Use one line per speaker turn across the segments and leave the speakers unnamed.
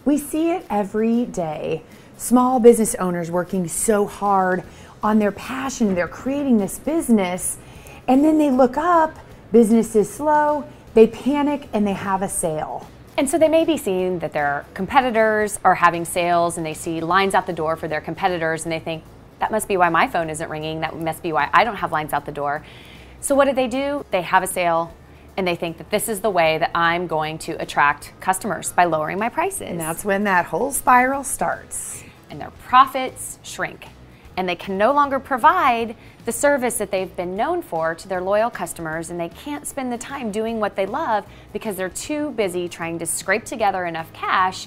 We see it every day. Small business owners working so hard on their passion. They're creating this business, and then they look up, business is slow, they panic, and they have a sale.
And so they may be seeing that their competitors are having sales, and they see lines out the door for their competitors, and they think, that must be why my phone isn't ringing, that must be why I don't have lines out the door. So what do? They have a sale, and they think that this is the way that I'm going to attract customers by lowering my prices.
And that's when that whole spiral starts.
And their profits shrink. And they can no longer provide the service that they've been known for to their loyal customers, and they can't spend the time doing what they love because they're too busy trying to scrape together enough cash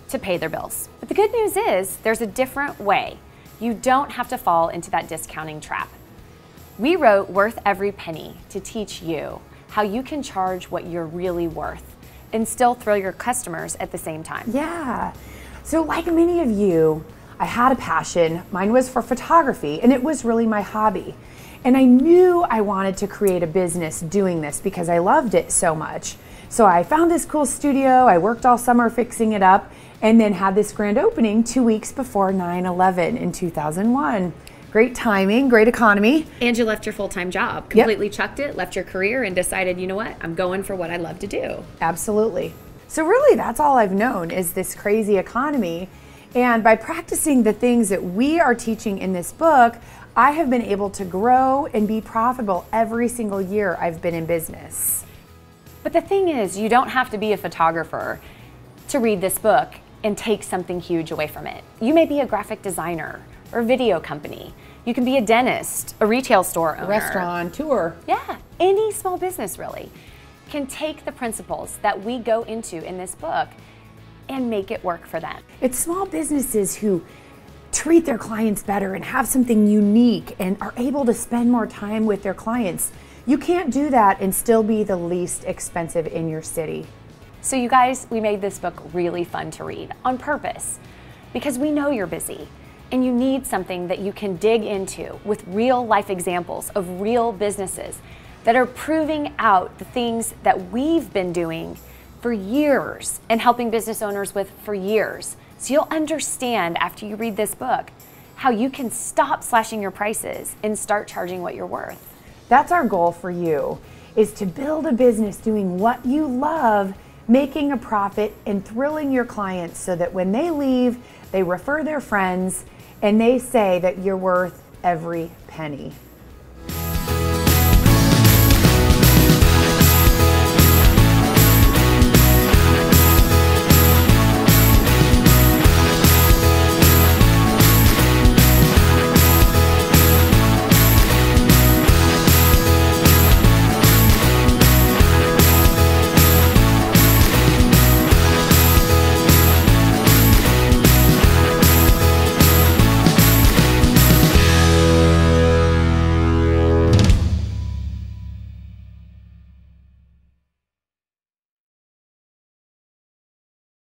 to pay their bills. But the good news is there's a different way. You don't have to fall into that discounting trap. We wrote Worth Every Penny to teach you how you can charge what you're really worth and still thrill your customers at the same time.
Yeah. So like many of you, I had a passion. Mine was for photography, and it was really my hobby. And I knew I wanted to create a business doing this because I loved it so much. So I found this cool studio, I worked all summer fixing it up, and then had this grand opening 2 weeks before 9/11 in 2001. Great timing, great economy.
And you left your full-time job, completely chucked it, left your career, and decided, you know what, I'm going for what I love to do.
Absolutely. So really, that's all I've known is this crazy economy. And by practicing the things that we are teaching in this book, I have been able to grow and be profitable every single year I've been in business.
But the thing is, you don't have to be a photographer to read this book and take something huge away from it. You may be a graphic designer or a video company. You can be a dentist, a retail store owner.
Restaurant, tour.
Yeah, any small business really can take the principles that we go into in this book and make it work for them.
It's small businesses who treat their clients better and have something unique and are able to spend more time with their clients. You can't do that and still be the least expensive in your city.
So you guys, we made this book really fun to read on purpose because we know you're busy and you need something that you can dig into with real life examples of real businesses that are proving out the things that we've been doing for years and helping business owners with for years. So you'll understand after you read this book how you can stop slashing your prices and start charging what you're worth.
That's our goal for you, is to build a business doing what you love, making a profit and thrilling your clients so that when they leave, they refer their friends and they say that you're worth every penny.